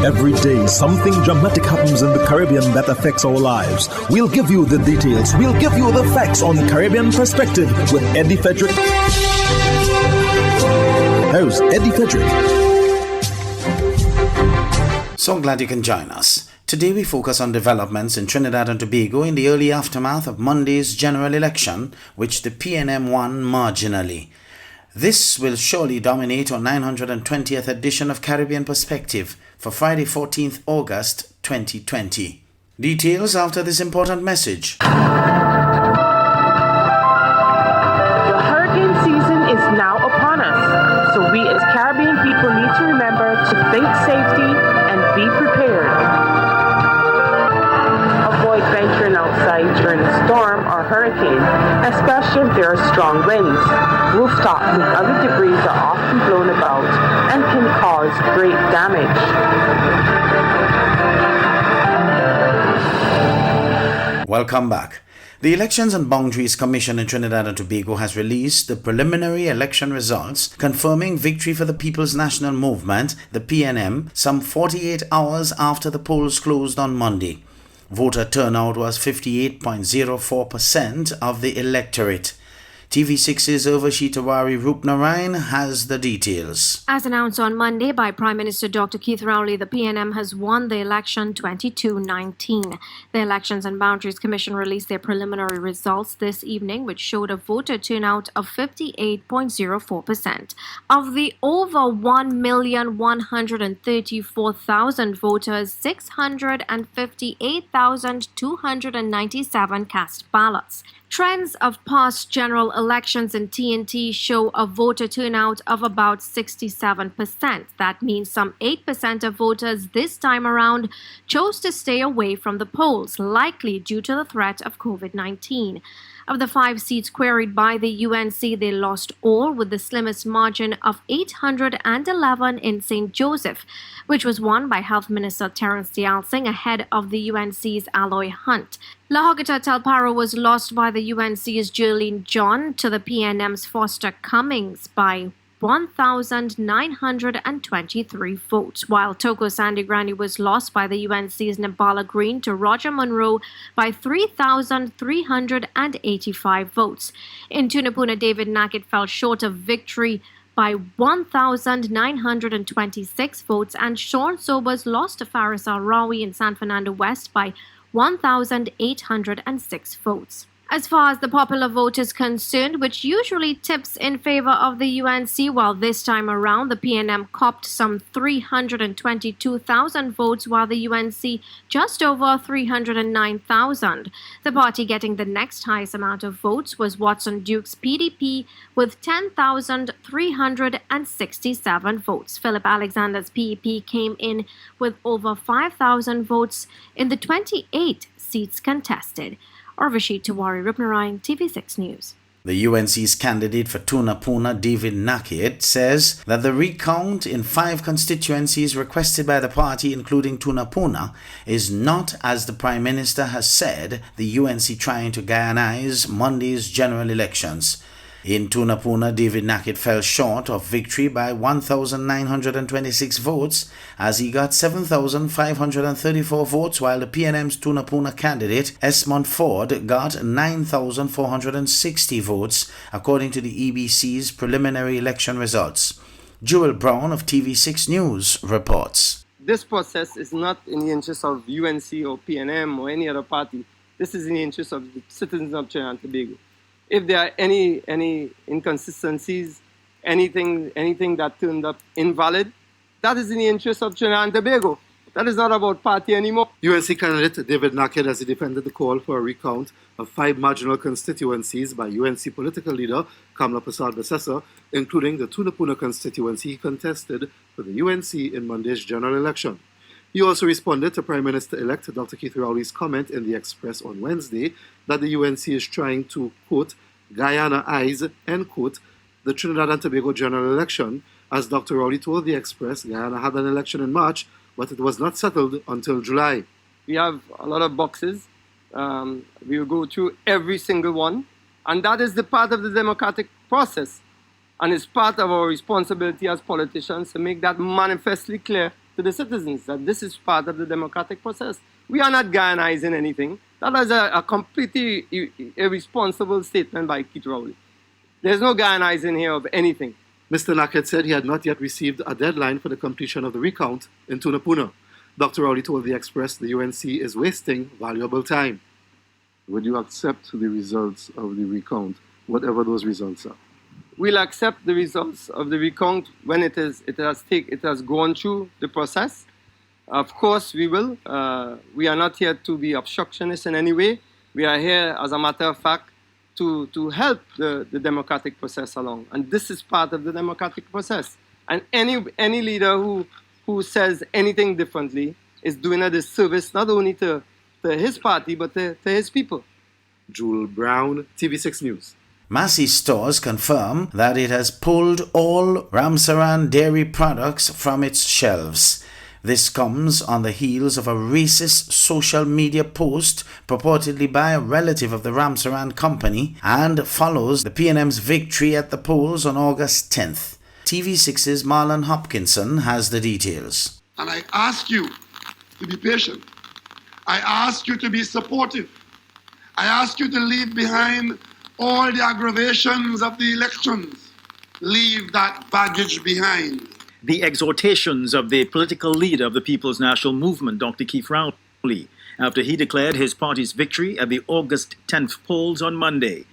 Every day, something dramatic happens in the Caribbean that affects our lives. We'll give you the details. We'll give you the facts on Caribbean Perspective with Eddie Frederick. Host Eddie Frederick. So glad you can join us. Today we focus on developments in Trinidad and Tobago in the early aftermath of Monday's general election, which the PNM won marginally. This will surely dominate our 920th edition of Caribbean Perspective for Friday 14th August 2020. Details after this important message. The hurricane season is now upon us, so we as Caribbean people need to remember to think safety and be prepared. Avoid venturing outside during a storm or hurricane, especially if there are strong winds. Rooftops and other debris are often blown about and can cause great damage. Welcome back. The Elections and Boundaries Commission in Trinidad and Tobago has released the preliminary election results confirming victory for the People's National Movement, the PNM, some 48 hours after the polls closed on Monday. Voter turnout was 58.04% of the electorate. TV6's Urvashi Tawari Rupnarayan has the details. As announced on Monday by Prime Minister Dr. Keith Rowley, the PNM has won the election 22-19. The Elections and Boundaries Commission released their preliminary results this evening, which showed a voter turnout of 58.04%. Of the over 1,134,000 voters, 658,297 cast ballots. Trends of past general elections in TNT show a voter turnout of about 67%. That means some 8% of voters this time around chose to stay away from the polls, likely due to the threat of COVID-19. Of the 5 seats queried by the UNC, they lost all with the slimmest margin of 811 in St. Joseph, which was won by Health Minister Terence Dialsing ahead of the UNC's Aloy Hunt. La Hogata Telparo was lost by the UNC's Jerlene John to the PNM's Foster Cummings by 1,923 votes, while Togo Sandy Grande was lost by the UNC's Nabala Green to Roger Monroe by 3,385 votes. In Tunapuna, David Nackett fell short of victory by 1,926 votes, and Sean Sobers lost to Faris Al-Rawi in San Fernando West by 1,806 votes. As far as the popular vote is concerned, which usually tips in favor of the UNC, while this time around the PNM copped some 322,000 votes, while the UNC just over 309,000. The party getting the next highest amount of votes was Watson Duke's PDP with 10,367 votes. Philip Alexander's PEP came in with over 5,000 votes in the 28 seats contested. Urvashi Tawari Rupnarayan, TV6 News. The UNC's candidate for Tunapuna, David Nackett, says that the recount in 5 constituencies requested by the party, including Tunapuna, is not, as the Prime Minister has said, the UNC trying to Guyanize Monday's general elections. In Tunapuna, David Nackett fell short of victory by 1,926 votes as he got 7,534 votes, while the PNM's Tunapuna candidate, Esmond Ford, got 9,460 votes, according to the EBC's preliminary election results. Jewel Brown of TV6 News reports. This process is not in the interest of UNC or PNM or any other party. This is in the interest of the citizens of Trinidad and Tobago. If there are any inconsistencies, anything that turned up invalid, that is in the interest of Trinidad and Tobago. That is not about party anymore. UNC candidate David Nackett has defended the call for a recount of 5 marginal constituencies by UNC political leader Kamla Prasad-Besessa, including the Tunapuna constituency he contested for the UNC in Monday's general election. He also responded to Prime Minister-elect Dr. Keith Rowley's comment in the Express on Wednesday that the UNC is trying to, quote, Guyana-ize, end quote, the Trinidad and Tobago general election. As Dr. Rowley told the Express, Guyana had an election in March, but it was not settled until July. We have a lot of boxes. We will go through every single one. And that is the part of the democratic process. And it's part of our responsibility as politicians to make that manifestly clear to the citizens that this is part of the democratic process. We are not Guyanizing anything. That is a completely irresponsible statement by Keith Rowley. There's no Guyanizing here of anything. Mr. Naked said he had not yet received a deadline for the completion of the recount in Tunapuna. Dr. Rowley told the Express the UNC is wasting valuable time. Would you accept the results of the recount, whatever those results are? We'll accept the results of the recount when it has gone through the process. Of course, we will. We are not here to be obstructionists in any way. We are here, as a matter of fact, to help the democratic process along. And this is part of the democratic process. And any leader who says anything differently is doing a disservice not only to his party, but to his people. Jewel Brown, TV6 News. Massey Stores confirm that it has pulled all Ramsaran dairy products from its shelves. This comes on the heels of a racist social media post purportedly by a relative of the Ramsaran company and follows the PNM's victory at the polls on August 10th. TV6's Marlon Hopkinson has the details. And I ask you to be patient. I ask you to be supportive. I ask you to leave behind all the aggravations of the elections. Leave that baggage behind. The exhortations of the political leader of the People's National Movement, Dr. Keith Rowley, after he declared his party's victory at the August 10th polls on Monday.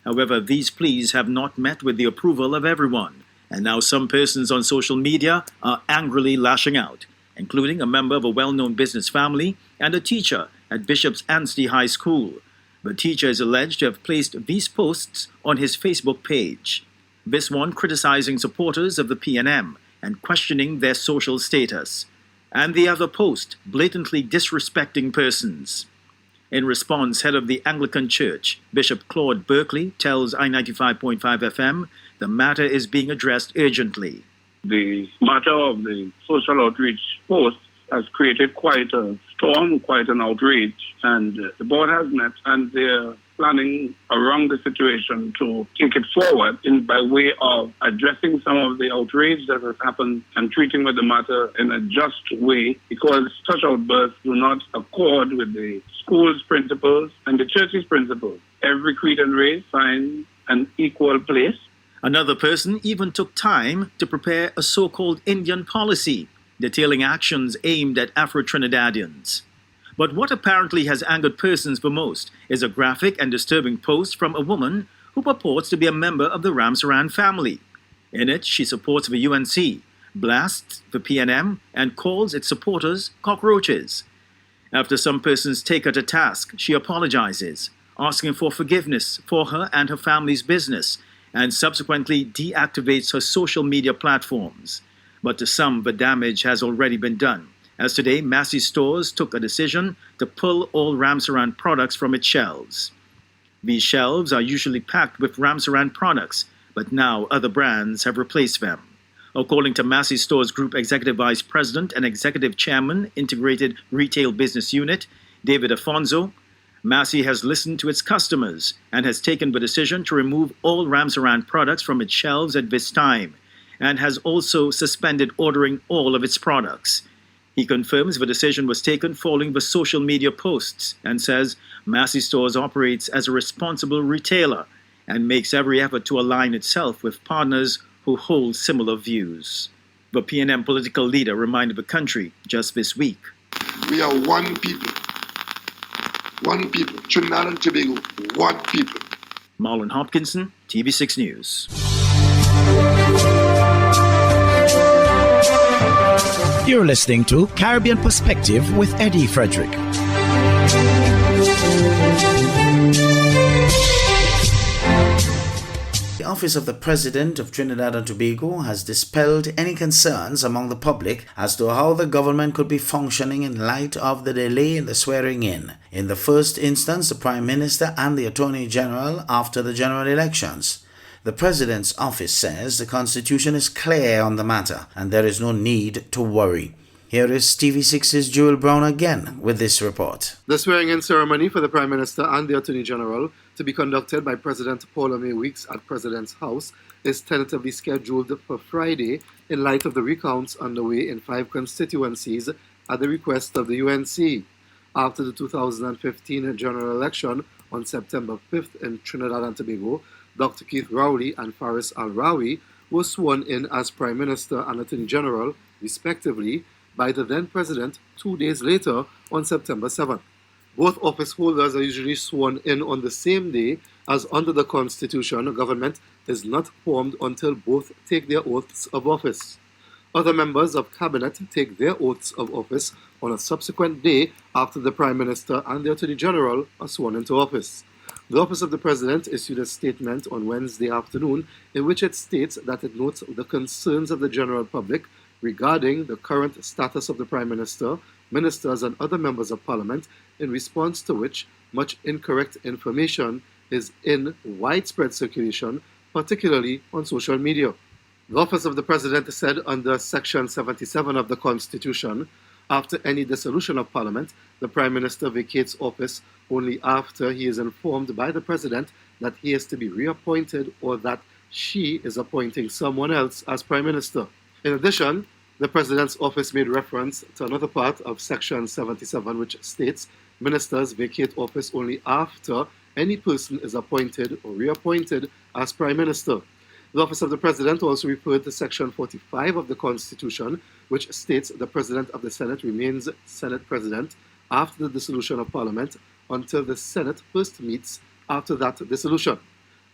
However, these pleas have not met with the approval of everyone, and now some persons on social media are angrily lashing out, including a member of a well-known business family and a teacher at Bishop's Anstey High School. The teacher is alleged to have placed these posts on his Facebook page. This one criticizing supporters of the PNM and questioning their social status, and the other post blatantly disrespecting persons. In response, head of the Anglican Church, Bishop Claude Berkeley, tells I-95.5 FM the matter is being addressed urgently. The matter of the social outreach posts has created quite a storm, quite an outrage, and the board has met and they're planning around the situation to take it forward by way of addressing some of the outrage that has happened and treating with the matter in a just way, because such outbursts do not accord with the school's principles and the church's principles. Every creed and race finds an equal place. Another person even took time to prepare a so-called Indian policy, detailing actions aimed at Afro-Trinidadians. But what apparently has angered persons the most is a graphic and disturbing post from a woman who purports to be a member of the Ramsaran family. In it, she supports the UNC, blasts the PNM, and calls its supporters cockroaches. After some persons take her to task, she apologizes, asking for forgiveness for her and her family's business, and subsequently deactivates her social media platforms. But to some, the damage has already been done, as today Massey Stores took a decision to pull all Ramsaran products from its shelves. These shelves are usually packed with Ramsaran products, but now other brands have replaced them. According to Massey Stores Group Executive Vice President and Executive Chairman, Integrated Retail Business Unit, David Afonso, Massey has listened to its customers and has taken the decision to remove all Ramsaran products from its shelves at this time, and has also suspended ordering all of its products. He confirms the decision was taken following the social media posts and says Massey Stores operates as a responsible retailer and makes every effort to align itself with partners who hold similar views. The PNM political leader reminded the country just this week. We are one people. One people. Trinidad and Tobago, one people. Marlon Hopkinson, TV6 News. You're listening to Caribbean Perspective with Eddie Frederick. The Office of the President of Trinidad and Tobago has dispelled any concerns among the public as to how the government could be functioning in light of the delay in the swearing in the first instance, the Prime Minister and the Attorney General after the general elections. The President's office says the Constitution is clear on the matter and there is no need to worry. Here is TV6's Jewel Brown again with this report. The swearing-in ceremony for the Prime Minister and the Attorney General to be conducted by President Paula May Weeks at President's House is tentatively scheduled for Friday, in light of the recounts underway in 5 constituencies at the request of the UNC. After the 2015 general election on September 5th in Trinidad and Tobago, Dr. Keith Rowley and Faris Al-Rawi were sworn in as Prime Minister and Attorney General, respectively, by the then President 2 days later on September 7th. Both office holders are usually sworn in on the same day, as under the Constitution, a government is not formed until both take their oaths of office. Other members of Cabinet take their oaths of office on a subsequent day after the Prime Minister and the Attorney General are sworn into office. The Office of the President issued a statement on Wednesday afternoon in which it states that it notes the concerns of the general public regarding the current status of the Prime Minister, ministers and other members of Parliament, in response to which much incorrect information is in widespread circulation, particularly on social media. The Office of the President said under Section 77 of the Constitution, after any dissolution of Parliament, the Prime Minister vacates office only after he is informed by the President that he is to be reappointed or that she is appointing someone else as Prime Minister. In addition, the President's office made reference to another part of Section 77 which states ministers vacate office only after any person is appointed or reappointed as Prime Minister. The Office of the President also referred to Section 45 of the Constitution, which states the President of the Senate remains Senate President after the dissolution of Parliament until the Senate first meets after that dissolution.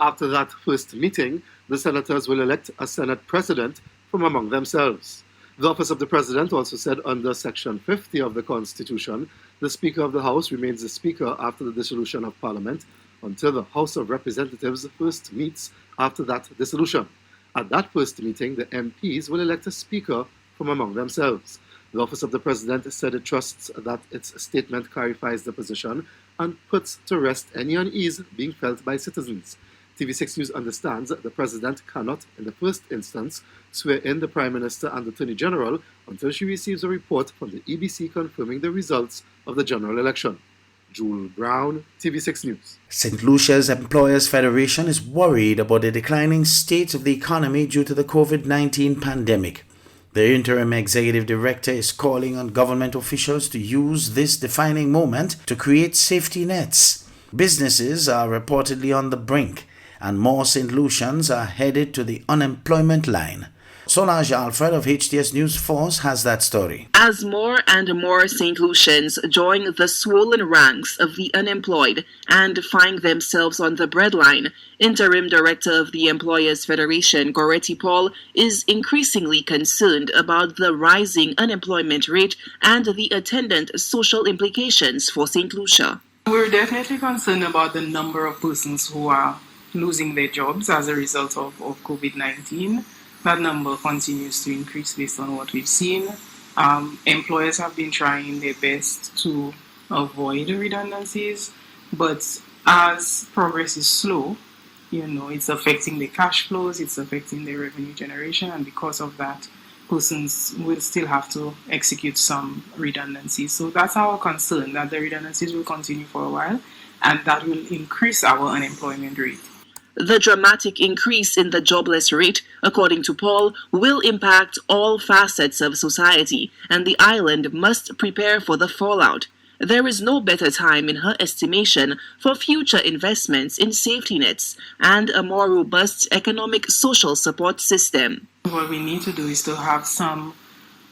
After that first meeting, the Senators will elect a Senate President from among themselves. The Office of the President also said under Section 50 of the Constitution, the Speaker of the House remains the Speaker after the dissolution of Parliament until the House of Representatives first meets after that dissolution. At that first meeting, the MPs will elect a Speaker from among themselves. The Office of the President said it trusts that its statement clarifies the position and puts to rest any unease being felt by citizens. TV6 News understands that the President cannot, in the first instance, swear in the Prime Minister and Attorney General until she receives a report from the EBC confirming the results of the general election. Jewel Brown, TV6 News. St. Lucia's Employers Federation is worried about the declining state of the economy due to the COVID-19 pandemic. The interim executive director is calling on government officials to use this defining moment to create safety nets. Businesses are reportedly on the brink, and more St. Lucians are headed to the unemployment line. Solange Alfred of HTS News Force has that story. As more and more St. Lucians join the swollen ranks of the unemployed and find themselves on the breadline, Interim Director of the Employers Federation, Goretti Paul, is increasingly concerned about the rising unemployment rate and the attendant social implications for St. Lucia. We're definitely concerned about the number of persons who are losing their jobs as a result of COVID-19. That number continues to increase based on what we've seen. Employers have been trying their best to avoid redundancies, but as progress is slow, it's affecting the cash flows, it's affecting the revenue generation, and because of that, persons will still have to execute some redundancies. So that's our concern, that the redundancies will continue for a while, and that will increase our unemployment rate. The dramatic increase in the jobless rate, according to Paul, will impact all facets of society, and the island must prepare for the fallout. There is no better time, in her estimation, for future investments in safety nets and a more robust economic social support system. What we need to do is to have some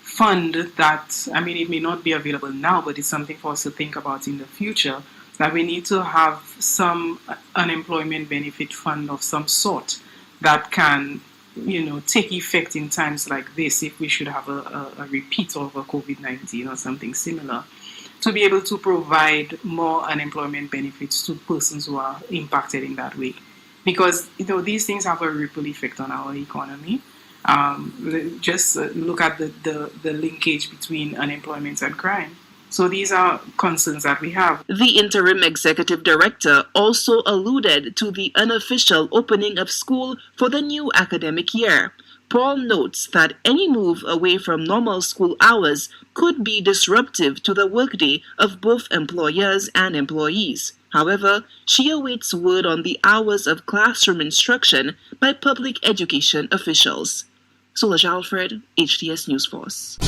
fund that, it may not be available now, but it's something for us to think about in the future, that we need to have some unemployment benefit fund of some sort that can, take effect in times like this if we should have a repeat of a COVID-19 or something similar, to be able to provide more unemployment benefits to persons who are impacted in that way. Because, these things have a ripple effect on our economy. Just look at the linkage between unemployment and crime. So these are concerns that we have. The interim executive director also alluded to the unofficial opening of school for the new academic year. Paul notes that any move away from normal school hours could be disruptive to the workday of both employers and employees. However, she awaits word on the hours of classroom instruction by public education officials. Solange Alfred, HTS News Force.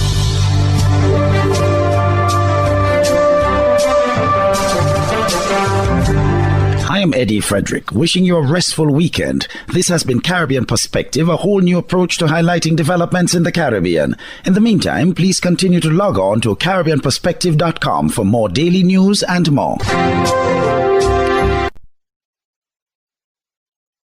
I am Eddie Frederick, wishing you a restful weekend. This has been Caribbean Perspective, a whole new approach to highlighting developments in the Caribbean. In the meantime, please continue to log on to CaribbeanPerspective.com for more daily news and more.